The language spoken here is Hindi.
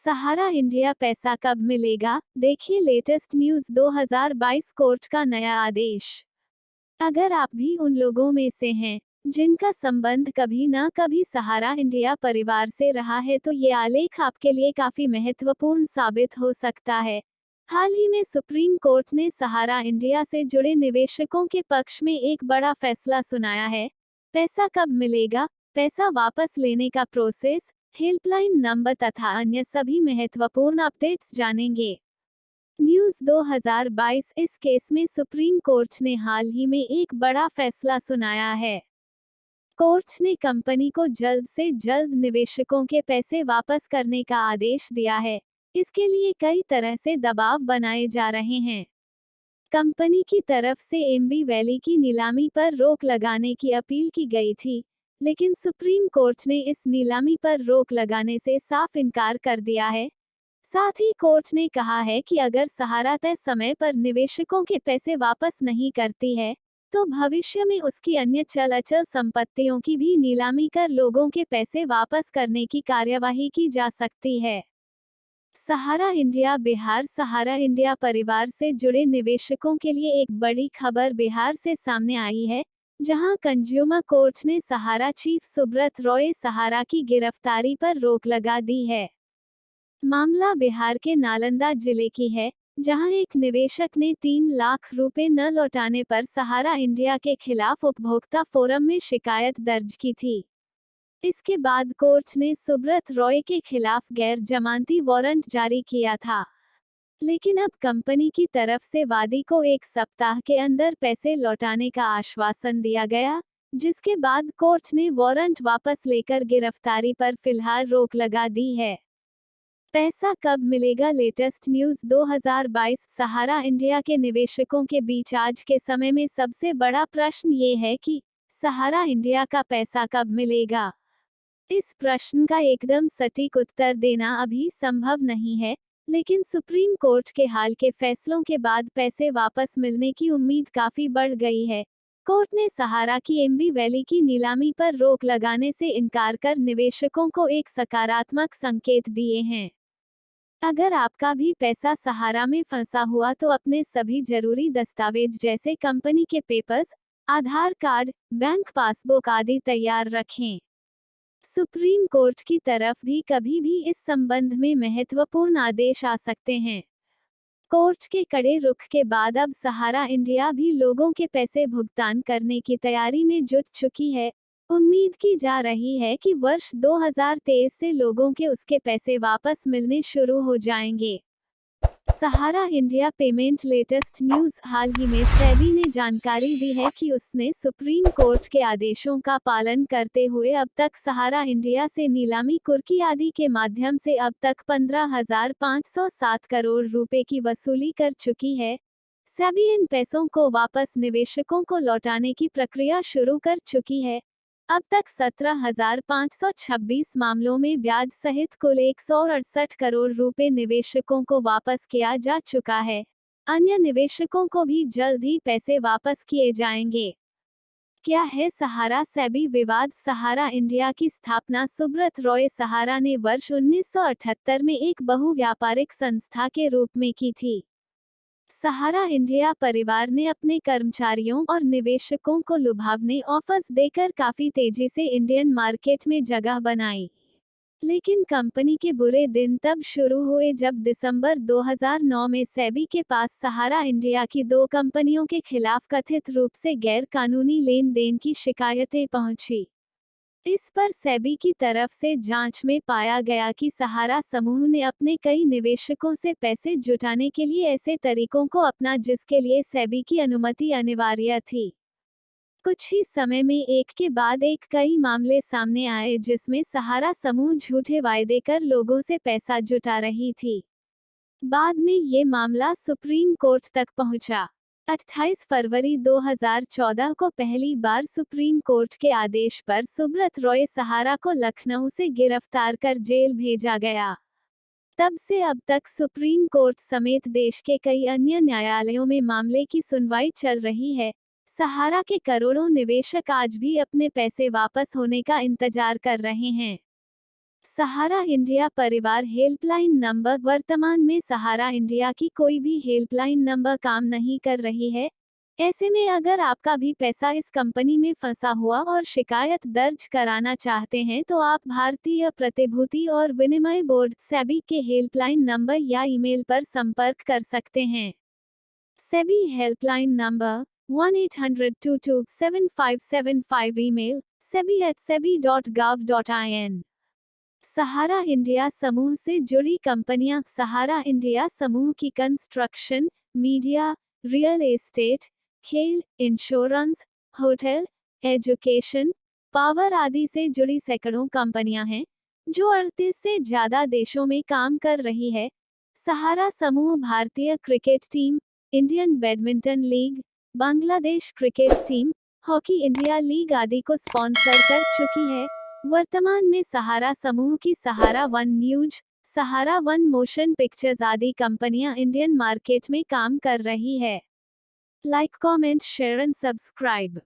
सहारा इंडिया पैसा कब मिलेगा? देखिए लेटेस्ट न्यूज 2022 कोर्ट का नया आदेश। अगर आप भी उन लोगों में से हैं जिनका संबंध कभी न कभी सहारा इंडिया परिवार से रहा है तो ये आलेख आपके लिए काफी महत्वपूर्ण साबित हो सकता है। हाल ही में सुप्रीम कोर्ट ने सहारा इंडिया से जुड़े निवेशकों के पक्ष में एक बड़ा फैसला सुनाया है। पैसा कब मिलेगा, पैसा वापस लेने का प्रोसेस, हेल्पलाइन नंबर तथा अन्य सभी महत्वपूर्ण अपडेट्स जानेंगे। न्यूज 2022 इस केस में सुप्रीम कोर्ट ने हाल ही में एक बड़ा फैसला सुनाया है। कोर्ट ने कंपनी को जल्द से जल्द निवेशकों के पैसे वापस करने का आदेश दिया है। इसके लिए कई तरह से दबाव बनाए जा रहे हैं। कंपनी की तरफ से एम्बी वैली की नीलामी पर रोक लगाने की अपील की गई थी, लेकिन सुप्रीम कोर्ट ने इस नीलामी पर रोक लगाने से साफ इनकार कर दिया है। साथ ही कोर्ट ने कहा है कि अगर सहारा तय समय पर निवेशकों के पैसे वापस नहीं करती है, तो भविष्य में उसकी अन्य चल अचल संपत्तियों की भी नीलामी कर लोगों के पैसे वापस करने की कार्यवाही की जा सकती है। सहारा इंडिया बिहार सहारा इंडिया परिवार से जुड़े निवेशकों के लिए एक बड़ी खबर बिहार से सामने आई है, जहां कंज्यूमर कोर्ट ने सहारा चीफ सुब्रत रॉय सहारा की गिरफ्तारी पर रोक लगा दी है। मामला बिहार के नालंदा जिले की है, जहां एक निवेशक ने 3 लाख रुपए न लौटाने पर सहारा इंडिया के खिलाफ उपभोक्ता फोरम में शिकायत दर्ज की थी। इसके बाद कोर्ट ने सुब्रत रॉय के खिलाफ गैर जमानती वारंट जारी किया था, लेकिन अब कंपनी की तरफ से वादी को 1 सप्ताह के अंदर पैसे लौटाने का आश्वासन दिया गया, जिसके बाद कोर्ट ने वारंट वापस लेकर गिरफ्तारी पर फिलहाल रोक लगा दी है। पैसा कब मिलेगा? लेटेस्ट न्यूज 2022 सहारा इंडिया के निवेशकों के बीच आज के समय में सबसे बड़ा प्रश्न ये है कि सहारा इंडिया का पैसा कब मिलेगा। इस प्रश्न का एकदम सटीक उत्तर देना अभी संभव नहीं है, लेकिन सुप्रीम कोर्ट के हाल के फैसलों के बाद पैसे वापस मिलने की उम्मीद काफी बढ़ गई है। कोर्ट ने सहारा की एम्बी वैली की नीलामी पर रोक लगाने से इनकार कर निवेशकों को एक सकारात्मक संकेत दिए हैं। अगर आपका भी पैसा सहारा में फंसा हुआ तो अपने सभी जरूरी दस्तावेज जैसे कंपनी के पेपर्स, आधार कार्ड, बैंक पासबुक आदि तैयार रखें। सुप्रीम कोर्ट की तरफ भी कभी भी इस संबंध में महत्वपूर्ण आदेश आ सकते हैं। कोर्ट के कड़े रुख के बाद अब सहारा इंडिया भी लोगों के पैसे भुगतान करने की तैयारी में जुट चुकी है। उम्मीद की जा रही है कि वर्ष 2023 से लोगों के उसके पैसे वापस मिलने शुरू हो जाएंगे। सहारा इंडिया पेमेंट लेटेस्ट न्यूज हाल ही में सेबी ने जानकारी दी है कि उसने सुप्रीम कोर्ट के आदेशों का पालन करते हुए अब तक सहारा इंडिया से नीलामी कुर्की आदि के माध्यम से अब तक 15,507 करोड़ रुपए की वसूली कर चुकी है। सेबी इन पैसों को वापस निवेशकों को लौटाने की प्रक्रिया शुरू कर चुकी है। अब तक 17,526 मामलों में ब्याज सहित कुल 168 करोड़ रुपए निवेशकों को वापस किया जा चुका है। अन्य निवेशकों को भी जल्द ही पैसे वापस किए जाएंगे। क्या है सहारा सेबी विवाद? सहारा इंडिया की स्थापना सुब्रत रॉय सहारा ने वर्ष 1978 में एक बहुव्यापारिक संस्था के रूप में की थी। सहारा इंडिया परिवार ने अपने कर्मचारियों और निवेशकों को लुभावने ऑफर्स देकर काफी तेजी से इंडियन मार्केट में जगह बनाई। लेकिन कंपनी के बुरे दिन तब शुरू हुए जब दिसंबर 2009 में सेबी के पास सहारा इंडिया की 2 कंपनियों के खिलाफ कथित रूप से गैर कानूनी लेन देन की शिकायतें पहुंची। इस पर सेबी की तरफ से जांच में पाया गया कि सहारा समूह ने अपने कई निवेशकों से पैसे जुटाने के लिए ऐसे तरीकों को अपना जिसके लिए सेबी की अनुमति अनिवार्य थी। कुछ ही समय में एक के बाद एक कई मामले सामने आए जिसमें सहारा समूह झूठे वायदे कर लोगों से पैसा जुटा रही थी। बाद में ये मामला सुप्रीम कोर्ट तक पहुंचा। 28 फरवरी 2014 को पहली बार सुप्रीम कोर्ट के आदेश पर सुब्रत रॉय सहारा को लखनऊ से गिरफ्तार कर जेल भेजा गया। तब से अब तक सुप्रीम कोर्ट समेत देश के कई अन्य न्यायालयों में मामले की सुनवाई चल रही है। सहारा के करोड़ों निवेशक आज भी अपने पैसे वापस होने का इंतजार कर रहे हैं। सहारा इंडिया परिवार हेल्पलाइन नंबर। वर्तमान में सहारा इंडिया की कोई भी हेल्पलाइन नंबर काम नहीं कर रही है। ऐसे में अगर आपका भी पैसा इस कंपनी में फंसा हुआ और शिकायत दर्ज कराना चाहते हैं तो आप भारतीय प्रतिभूति और विनिमय बोर्ड सेबी के हेल्पलाइन नंबर या ईमेल पर संपर्क कर सकते हैं। SEBI helpline number 1-800-22-7575। Email sebi@sebi.gov.in। सहारा इंडिया समूह से जुड़ी कंपनियां। सहारा इंडिया समूह की कंस्ट्रक्शन, मीडिया, रियल एस्टेट, खेल, इंश्योरेंस, होटल, एजुकेशन, पावर आदि से जुड़ी सैकड़ों कंपनियां हैं जो 38 से ज्यादा देशों में काम कर रही है। सहारा समूह भारतीय cricket team, Indian badminton league, Bangladesh cricket team, hockey India league आदि को स्पॉन्सर कर चुकी है। वर्तमान में सहारा समूह की सहारा वन न्यूज, सहारा वन मोशन पिक्चर्स आदि कंपनियां इंडियन मार्केट में काम कर रही है। Like, comment, share and subscribe.